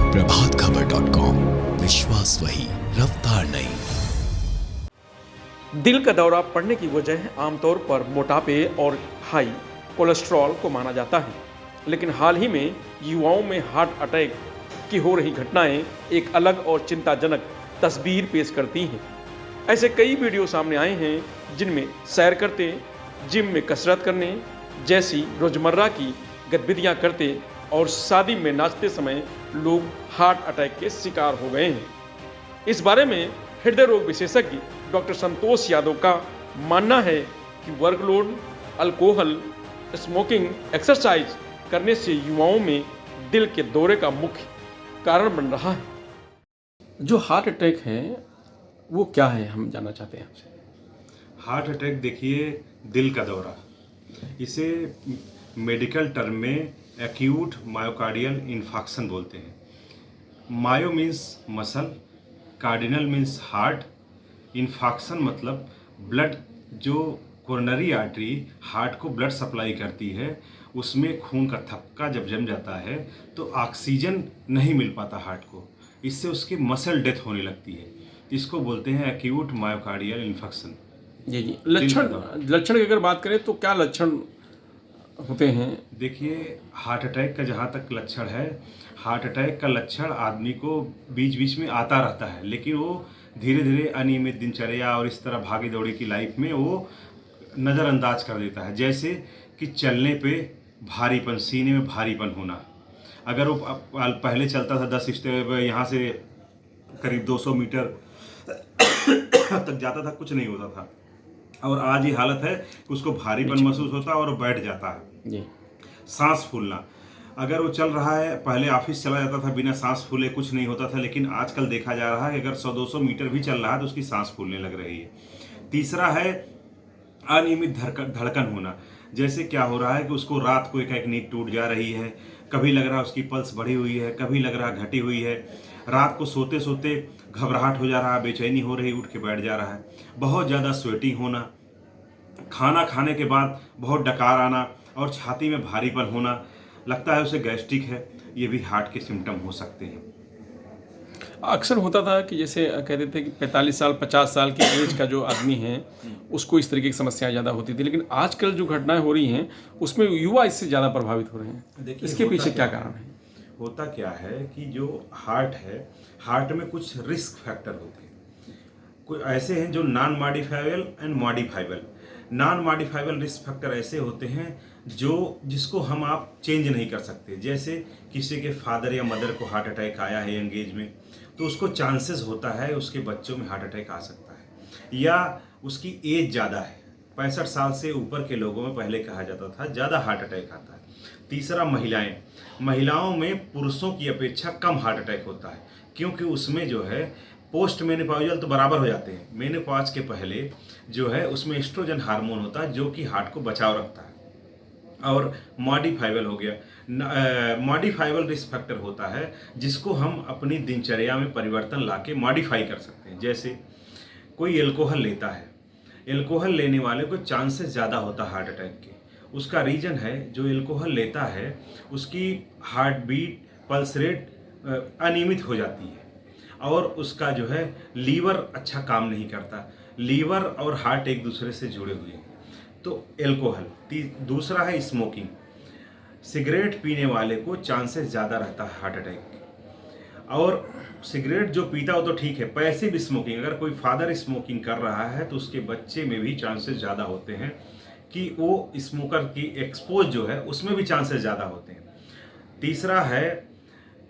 प्रभातखबर.com, विश्वास वही, रफ्तार नहीं। दिल का दौरा पड़ने की वजह आमतौर पर मोटापे और हाई कोलेस्ट्रॉल को माना जाता है, लेकिन हाल ही में युवाओं में हार्ट अटैक की हो रही घटनाएं एक अलग और चिंताजनक तस्वीर पेश करती हैं। ऐसे कई वीडियो सामने आए हैं जिनमें सैर करते, जिम में कसरत करने जैसी रोजमर्रा की गतिविधियां करते और शादी में नाचते समय लोग हार्ट अटैक के शिकार हो गए हैं। इस बारे में हृदय रोग विशेषज्ञ डॉक्टर संतोष यादव का मानना है कि वर्कलोड, अल्कोहल, स्मोकिंग, एक्सरसाइज करने से युवाओं में दिल के दौरे का मुख्य कारण बन रहा है। जो हार्ट अटैक है वो क्या है, हम जानना चाहते हैं आपसे। हार्ट अटैक देखिए, दिल का दौरा, इसे मेडिकल टर्म में एक्यूट मायोकार्डियल इन्फाक्शन बोलते हैं। Myo means muscle, cardinal means heart, infarction मतलब ब्लड, जो कोरोनरी आर्टरी हार्ट को ब्लड सप्लाई करती है, उसमें खून का थक्का जब जम जाता है तो ऑक्सीजन नहीं मिल पाता हार्ट को, इससे उसकी मसल डेथ होने लगती है। इसको बोलते हैं एक्यूट मायोकार्डियल इन्फेक्शन। जी, लक्षण की अगर बात करें तो क्या लक्षण होते हैं? देखिए, हार्ट अटैक का जहाँ तक लक्षण है, हार्ट अटैक का लक्षण आदमी को बीच बीच में आता रहता है, लेकिन वो धीरे धीरे अनियमित दिनचर्या और इस तरह भागी दौड़ी की लाइफ में वो नज़रअंदाज कर देता है। जैसे कि चलने पे भारीपन, सीने में भारीपन होना। अगर वो पहले चलता था 10 स्टेप, यहाँ से करीब 200 मीटर तक जाता था, कुछ नहीं होता था, और आज ये हालत है कि उसको भारीपन महसूस होता है और बैठ जाता है। जी। सांस फूलना, अगर वो चल रहा है, पहले ऑफिस चला जाता था बिना सांस फूले, कुछ नहीं होता था, लेकिन आजकल देखा जा रहा है कि अगर 100-200 मीटर भी चल रहा है तो उसकी सांस फूलने लग रही है। तीसरा है अनियमित धड़कन होना। जैसे क्या हो रहा है कि उसको रात को एक नींद टूट जा रही है, कभी लग रहा है उसकी पल्स बढ़ी हुई है, कभी लग रहा है घटी हुई है, रात को सोते सोते घबराहट हो जा रहा है, बेचैनी हो रही, उठ के बैठ जा रहा है, बहुत ज़्यादा स्वेटिंग होना, खाना खाने के बाद बहुत डकार आना और छाती में भारीपन होना, लगता है उसे गैस्ट्रिक है। ये भी हार्ट के सिम्टम हो सकते हैं। अक्सर होता था कि जैसे कहते थे कि 45 साल 50 साल की एज का जो आदमी है उसको इस तरीके की समस्याएं ज़्यादा होती थी, लेकिन आजकल जो घटनाएं हो रही हैं उसमें युवा इससे ज़्यादा प्रभावित हो रहे हैं। इसके पीछे क्या कारण है? होता क्या है कि जो हार्ट है, हार्ट में कुछ रिस्क फैक्टर होते हैं, कोई ऐसे हैं जो non modifiable and modifiable. Non modifiable risk factor ऐसे होते हैं जिसको हम आप चेंज नहीं कर सकते। जैसे किसी के फादर या मदर को हार्ट अटैक आया है यंग एज में, तो उसको चांसेस होता है उसके बच्चों में हार्ट अटैक आ सकता है। या उसकी एज ज़्यादा है, 65 साल से ऊपर के लोगों में पहले कहा जाता था ज़्यादा हार्ट अटैक आता है। तीसरा, महिलाओं में पुरुषों की अपेक्षा कम हार्ट अटैक होता है, क्योंकि उसमें जो है पोस्ट मेनोपॉजल तो बराबर हो जाते हैं, मेनोपॉज के पहले जो है उसमें एस्ट्रोजन हार्मोन होता है जो कि हार्ट को बचाव रखता है। और मॉडिफाइबल हो गया, मॉडिफाइबल रिस्क फैक्टर होता है जिसको हम अपनी दिनचर्या में परिवर्तन लाके मॉडिफाई कर सकते हैं। जैसे कोई एल्कोहल लेता है, एल्कोहल लेने वाले को चांसेस ज़्यादा होता है हार्ट अटैक के। उसका रीज़न है जो एल्कोहल लेता है उसकी हार्ट बीट, पल्स रेट अनियमित हो जाती है, और उसका जो है लीवर अच्छा काम नहीं करता। लीवर और हार्ट एक दूसरे से जुड़े हुए हैं, तो एल्कोहल। दूसरा है स्मोकिंग, सिगरेट पीने वाले को चांसेस ज़्यादा रहता है हार्ट अटैक। और सिगरेट जो पीता हो तो ठीक है, पैसिव स्मोकिंग, अगर कोई फादर स्मोकिंग कर रहा है तो उसके बच्चे में भी चांसेस ज़्यादा होते हैं कि वो स्मोकर की एक्सपोज जो है उसमें भी चांसेस ज़्यादा होते हैं। तीसरा है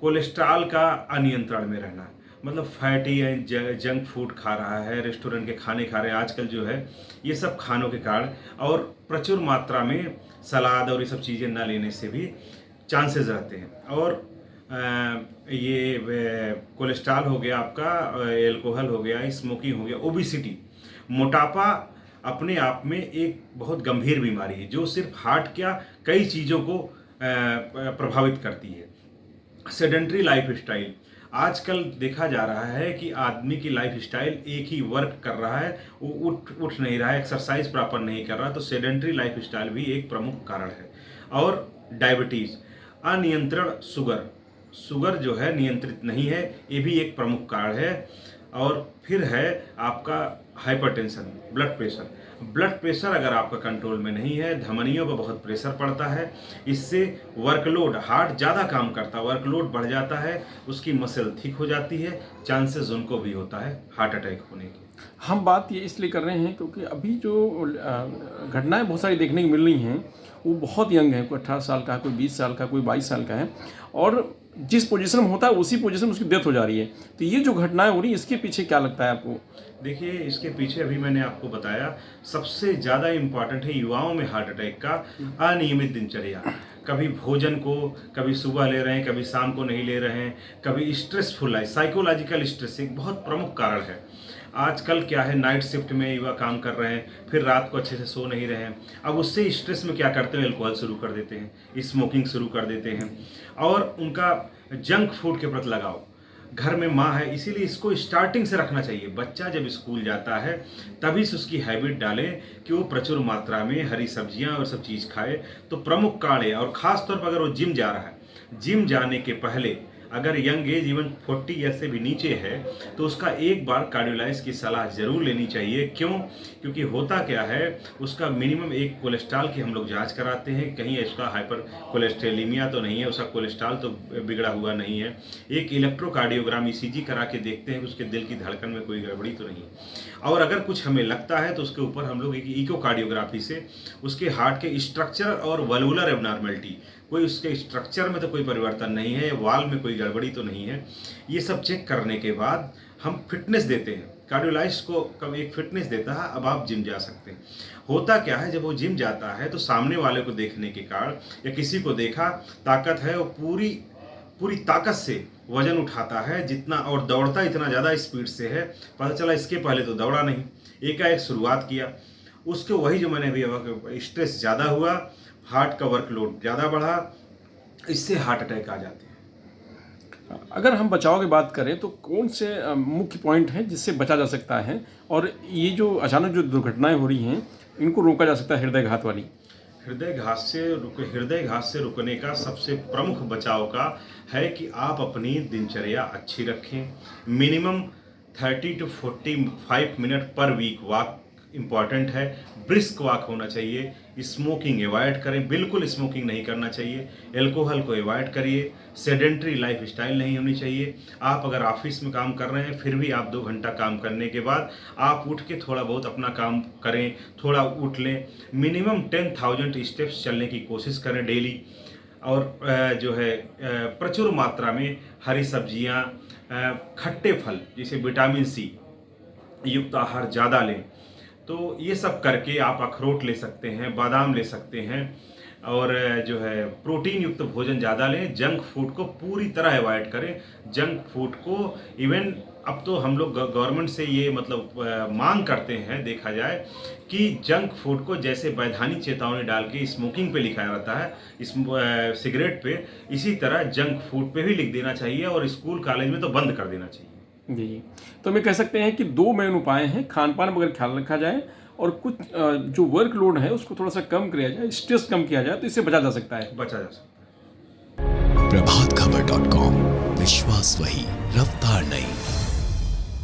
कोलेस्ट्रॉल का अनियंत्रण में रहना, मतलब फैटी एंड जंक फूड खा रहा है, रेस्टोरेंट के खाने खा रहे हैं आजकल जो है, ये सब खानों के कारण, और प्रचुर मात्रा में सलाद और ये सब चीज़ें ना लेने से भी चांसेस रहते हैं। और ये कोलेस्ट्रॉल हो गया आपका, एल्कोहल हो गया, स्मोकिंग हो गया, ओबिसिटी, मोटापा अपने आप में एक बहुत गंभीर बीमारी है जो सिर्फ हार्ट क्या कई चीज़ों को प्रभावित करती है। सेडेंट्री लाइफ स्टाइल, आजकल देखा जा रहा है कि आदमी की लाइफ स्टाइल एक ही वर्क कर रहा है, वो उठ नहीं रहा है, एक्सरसाइज प्रॉपर नहीं कर रहा, तो सेडेंट्री लाइफ स्टाइल भी एक प्रमुख कारण है। और डायबिटीज़, अनियंत्रण शुगर, शुगर जो है नियंत्रित नहीं है, ये भी एक प्रमुख कारण है। और फिर है आपका hypertension, blood pressure. Blood pressure अगर आपका कंट्रोल में नहीं है, धमनियों पर बहुत प्रेशर पड़ता है, इससे वर्कलोड, हार्ट ज़्यादा काम करता है, वर्कलोड बढ़ जाता है, उसकी मसल थिक हो जाती है, चांसेस उनको भी होता है हार्ट अटैक होने की। हम बात ये इसलिए कर रहे हैं क्योंकि अभी जो घटनाएं बहुत सारी देखने को मिल रही हैं वो बहुत यंग है, कोई 18 साल का है, कोई 20 साल का, कोई 22 साल का है, और जिस पोजीशन में होता है उसी पोजीशन में उसकी डेथ हो जा रही है। तो ये जो घटनाएं हो रही है इसके पीछे क्या लगता है आपको? देखिए, इसके पीछे अभी मैंने आपको बताया, सबसे ज़्यादा इम्पॉर्टेंट है युवाओं में हार्ट अटैक का अनियमित दिनचर्या। कभी भोजन को कभी सुबह ले रहे हैं, कभी शाम को नहीं ले रहे हैं, कभी स्ट्रेसफुल लाइफ, साइकोलॉजिकल स्ट्रेस एक बहुत प्रमुख कारण है। आजकल क्या है, नाइट शिफ्ट में युवा काम कर रहे हैं, फिर रात को अच्छे से सो नहीं रहे हैं। अब उससे स्ट्रेस में क्या करते हैं, अल्कोहल शुरू कर देते हैं, स्मोकिंग शुरू कर देते हैं, और उनका जंक फूड के प्रति लगाव। घर में माँ है, इसीलिए इसको स्टार्टिंग से रखना चाहिए। बच्चा जब स्कूल जाता है तभी से उसकी हैबिट डालें कि वो प्रचुर मात्रा में हरी सब्जियां और सब चीज़ खाए, तो प्रमुख कारण है। और ख़ास तौर पर अगर वो जिम जा रहा है, जिम जाने के पहले अगर यंग एज इवन 40 ईयर से भी नीचे है तो उसका एक बार कार्डियोलाइज की सलाह जरूर लेनी चाहिए। क्यों? क्योंकि होता क्या है, उसका मिनिमम एक कोलेस्ट्रॉल की हम लोग जांच कराते हैं, कहीं इसका हाइपर कोलेस्ट्रेलीमिया तो नहीं है, उसका कोलेस्ट्रॉल तो बिगड़ा हुआ नहीं है। एक इलेक्ट्रोकार्डियोग्राम ECG करा के देखते हैं कि उसके दिल की धड़कन में कोई गड़बड़ी तो नहीं है। और अगर कुछ हमें लगता है तो उसके ऊपर हम लोग एक इकोकार्डियोग्राफी से उसके हार्ट के स्ट्रक्चर और वल्वुलर एबनॉर्मलिटी, कोई उसके स्ट्रक्चर में तो कोई परिवर्तन नहीं है, वाल में कोई गड़बड़ी तो नहीं है, ये सब चेक करने के बाद हम फिटनेस देते हैं। कार्डियोलाइस्ट को कब एक फिटनेस देता है, अब आप जिम जा सकते हैं। होता क्या है, जब वो जिम जाता है तो सामने वाले को देखने के कारण या किसी को देखा ताकत है, वो पूरी ताकत से वजन उठाता है जितना, और दौड़ता इतना ज़्यादा स्पीड से है, पता चला इसके पहले तो दौड़ा नहीं, एकाएक शुरुआत किया, उसको वही जो मैंने अभी स्ट्रेस ज़्यादा हुआ, हार्ट का वर्कलोड ज़्यादा बढ़ा, इससे हार्ट अटैक आ जाते हैं। अगर हम बचाव की बात करें तो कौन से मुख्य पॉइंट हैं जिससे बचा जा सकता है, और ये जो अचानक जो दुर्घटनाएं हो रही हैं इनको रोका जा सकता है हृदयघात वाली? हृदयघात से रुकने का सबसे प्रमुख बचाव का है कि आप अपनी दिनचर्या अच्छी रखें। Minimum 30 to 45 minute per week walk important है, ब्रिस्क वॉक होना चाहिए। स्मोकिंग अवॉइड करें, बिल्कुल स्मोकिंग नहीं करना चाहिए, एल्कोहल को अवॉइड करिए, सेडेंट्री लाइफ स्टाइल नहीं होनी चाहिए। आप अगर ऑफिस में काम कर रहे हैं फिर भी आप 2 घंटा काम करने के बाद आप उठ के थोड़ा बहुत अपना काम करें, थोड़ा उठ लें। मिनिमम 10,000 स्टेप्स चलने की कोशिश करें डेली, और जो है प्रचुर मात्रा में हरी सब्जियां, खट्टे फल जैसे विटामिन C युक्त आहार ज़्यादा लें। तो ये सब करके आप अखरोट ले सकते हैं, बादाम ले सकते हैं, और जो है प्रोटीन युक्त भोजन ज़्यादा लें। जंक फूड को पूरी तरह अवॉइड करें। जंक फूड को इवन अब तो हम लोग गवर्नमेंट से ये मतलब मांग करते हैं, देखा जाए कि जंक फूड को जैसे वैधानिक चेतावनी डाल के स्मोकिंग पे लिखा रहता है, इस सिगरेट पे, इसी तरह जंक फूड पे भी लिख देना चाहिए, और स्कूल कॉलेज में तो बंद कर देना चाहिए। जी, तो हम कह सकते हैं कि 2 मेन उपाय हैं, खान पान पर अगर ख्याल रखा जाए और कुछ जो वर्कलोड है उसको थोड़ा सा कम किया जाए, स्ट्रेस कम किया जाए, तो इससे बचा जा सकता है। प्रभातखबर.com, विश्वास वही, रफ्तार नहीं।